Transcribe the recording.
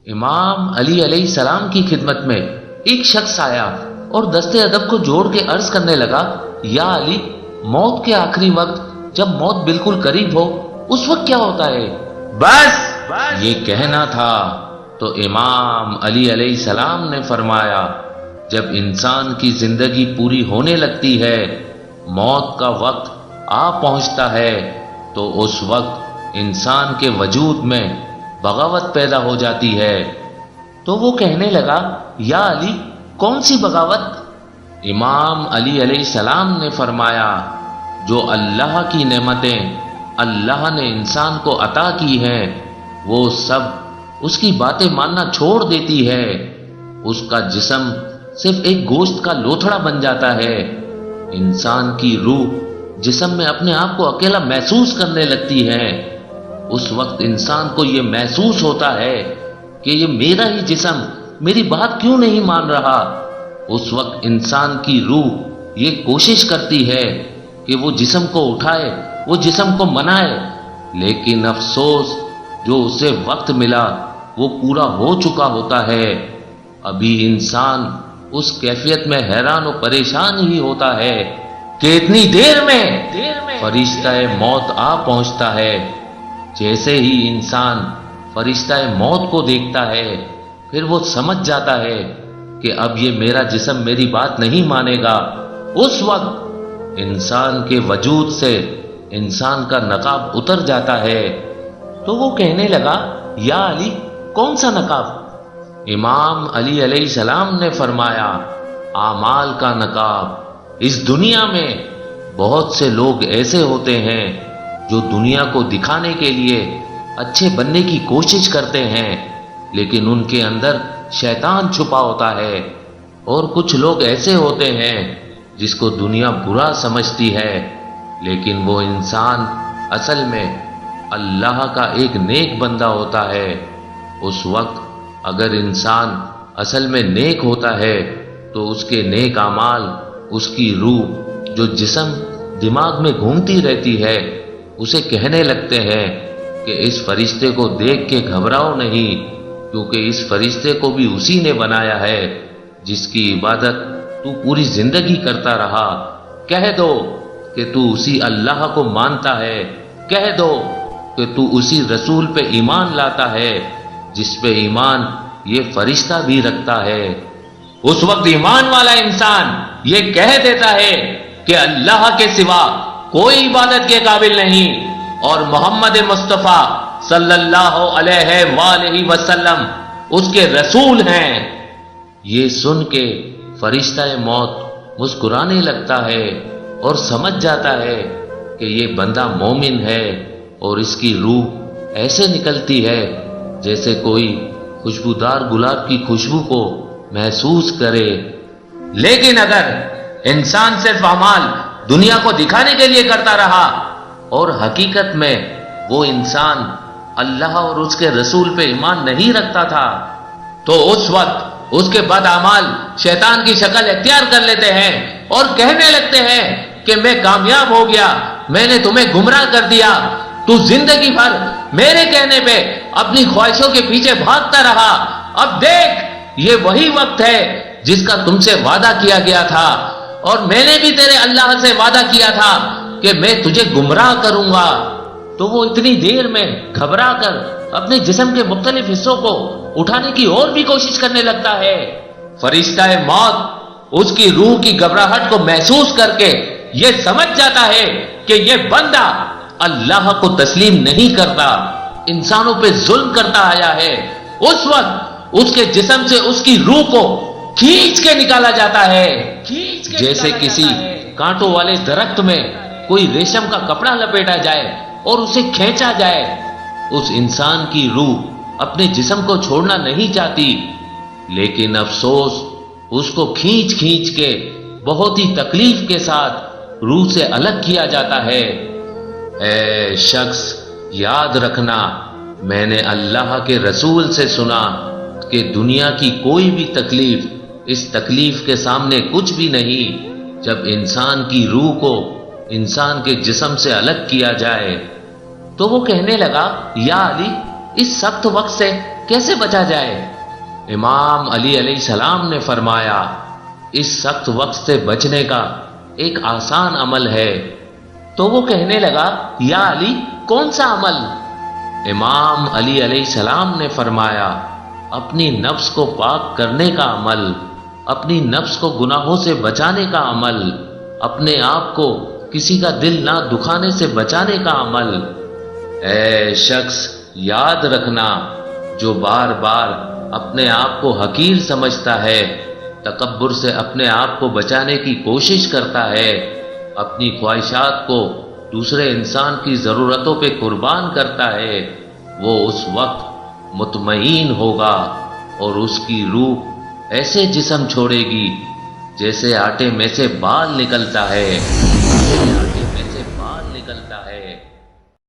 امام علی علیہ السلام کی خدمت میں ایک شخص آیا اور دستے ادب کو جوڑ کے عرض کرنے لگا، یا علی، موت کے آخری وقت جب موت بالکل قریب ہو اس وقت کیا ہوتا ہے؟ بس یہ کہنا تھا تو امام علی علیہ السلام نے فرمایا، جب انسان کی زندگی پوری ہونے لگتی ہے، موت کا وقت آ پہنچتا ہے، تو اس وقت انسان کے وجود میں بغاوت پیدا ہو جاتی ہے۔ تو وہ کہنے لگا، یا علی، کون سی بغاوت؟ امام علی علیہ السلام نے فرمایا، جو اللہ کی نعمتیں اللہ نے انسان کو عطا کی ہیں وہ سب اس کی باتیں ماننا چھوڑ دیتی ہے، اس کا جسم صرف ایک گوشت کا لوتھڑا بن جاتا ہے، انسان کی روح جسم میں اپنے آپ کو اکیلا محسوس کرنے لگتی ہے۔ اس وقت انسان کو یہ محسوس ہوتا ہے کہ یہ میرا ہی جسم میری بات کیوں نہیں مان رہا۔ اس وقت انسان کی روح یہ کوشش کرتی ہے کہ وہ جسم کو اٹھائے، وہ جسم کو منائے، لیکن افسوس جو اسے وقت ملا وہ پورا ہو چکا ہوتا ہے۔ ابھی انسان اس کیفیت میں حیران و پریشان ہی ہوتا ہے کہ اتنی دیر میں فرشتہ موت آ پہنچتا ہے۔ جیسے ہی انسان فرشتہ موت کو دیکھتا ہے پھر وہ سمجھ جاتا ہے کہ اب یہ میرا جسم میری بات نہیں مانے گا۔ اس وقت انسان کے وجود سے انسان کا نقاب اتر جاتا ہے۔ تو وہ کہنے لگا، یا علی، کون سا نقاب؟ امام علی علیہ السلام نے فرمایا، اعمال کا نقاب۔ اس دنیا میں بہت سے لوگ ایسے ہوتے ہیں جو دنیا کو دکھانے کے لیے اچھے بننے کی کوشش کرتے ہیں، لیکن ان کے اندر شیطان چھپا ہوتا ہے۔ اور کچھ لوگ ایسے ہوتے ہیں جس کو دنیا برا سمجھتی ہے، لیکن وہ انسان اصل میں اللہ کا ایک نیک بندہ ہوتا ہے۔ اس وقت اگر انسان اصل میں نیک ہوتا ہے تو اس کے نیک اعمال، اس کی روح جو جسم دماغ میں گھومتی رہتی ہے، اسے کہنے لگتے ہیں کہ اس فرشتے کو دیکھ کے گھبراؤ نہیں، کیونکہ اس فرشتے کو بھی اسی نے بنایا ہے جس کی عبادت تو پوری زندگی کرتا رہا۔ کہہ دو کہ تو اسی اللہ کو مانتا ہے، کہہ دو کہ تو اسی رسول پہ ایمان لاتا ہے جس پہ ایمان یہ فرشتہ بھی رکھتا ہے۔ اس وقت ایمان والا انسان یہ کہہ دیتا ہے کہ اللہ کے سوا کوئی عبادت کے قابل نہیں اور محمد مصطفیٰ صلی اللہ علیہ وآلہ وسلم اس کے رسول ہیں۔ یہ سن کے فرشتہ موت مسکرانے لگتا ہے اور سمجھ جاتا ہے کہ یہ بندہ مومن ہے، اور اس کی روح ایسے نکلتی ہے جیسے کوئی خوشبودار گلاب کی خوشبو کو محسوس کرے۔ لیکن اگر انسان صرف اعمال دنیا کو دکھانے کے لیے کرتا رہا اور حقیقت میں وہ انسان اللہ اور اس کے رسول پہ ایمان نہیں رکھتا تھا، تو اس وقت اس کے بد اعمال شیطان کی شکل اختیار کر لیتے ہیں اور کہنے لگتے ہیں کہ میں کامیاب ہو گیا، میں نے تمہیں گمراہ کر دیا، تو زندگی بھر میرے کہنے پہ اپنی خواہشوں کے پیچھے بھاگتا رہا، اب دیکھ یہ وہی وقت ہے جس کا تم سے وعدہ کیا گیا تھا، اور میں نے بھی تیرے اللہ سے وعدہ کیا تھا کہ میں تجھے گمراہ کروں گا۔ تو وہ اتنی دیر میں گھبرا کر اپنے جسم کے مختلف حصوں کو اٹھانے کی اور بھی کوشش کرنے لگتا ہے۔ فرشتہ موت اس کی روح کی گھبراہٹ کو محسوس کر کے یہ سمجھ جاتا ہے کہ یہ بندہ اللہ کو تسلیم نہیں کرتا، انسانوں پہ ظلم کرتا آیا ہے۔ اس وقت اس کے جسم سے اس کی روح کو کھینچ کے نکالا جاتا ہے، جیسے کسی کانٹوں والے درخت میں کوئی ریشم کا کپڑا لپیٹا جائے اور اسے کھینچا جائے۔ اس انسان کی روح اپنے جسم کو چھوڑنا نہیں چاہتی، لیکن افسوس اس کو کھینچ کھینچ کے بہت ہی تکلیف کے ساتھ روح سے الگ کیا جاتا ہے۔ اے شخص، یاد رکھنا، میں نے اللہ کے رسول سے سنا کہ دنیا کی کوئی بھی تکلیف اس تکلیف کے سامنے کچھ بھی نہیں جب انسان کی روح کو انسان کے جسم سے الگ کیا جائے۔ تو وہ کہنے لگا، یا علی، اس سخت وقت سے کیسے بچا جائے؟ امام علی علیہ السلام نے فرمایا، اس سخت وقت سے بچنے کا ایک آسان عمل ہے۔ تو وہ کہنے لگا، یا علی کون سا عمل؟ امام علی علیہ السلام نے فرمایا، اپنی نفس کو پاک کرنے کا عمل، اپنی نفس کو گناہوں سے بچانے کا عمل، اپنے آپ کو کسی کا دل نہ دکھانے سے بچانے کا عمل۔ اے شخص یاد رکھنا، جو بار بار اپنے آپ کو حقیر سمجھتا ہے، تکبر سے اپنے آپ کو بچانے کی کوشش کرتا ہے، اپنی خواہشات کو دوسرے انسان کی ضرورتوں پہ قربان کرتا ہے، وہ اس وقت مطمئن ہوگا اور اس کی روح ایسے جسم چھوڑے گی جیسے آٹے میں سے بال نکلتا ہے۔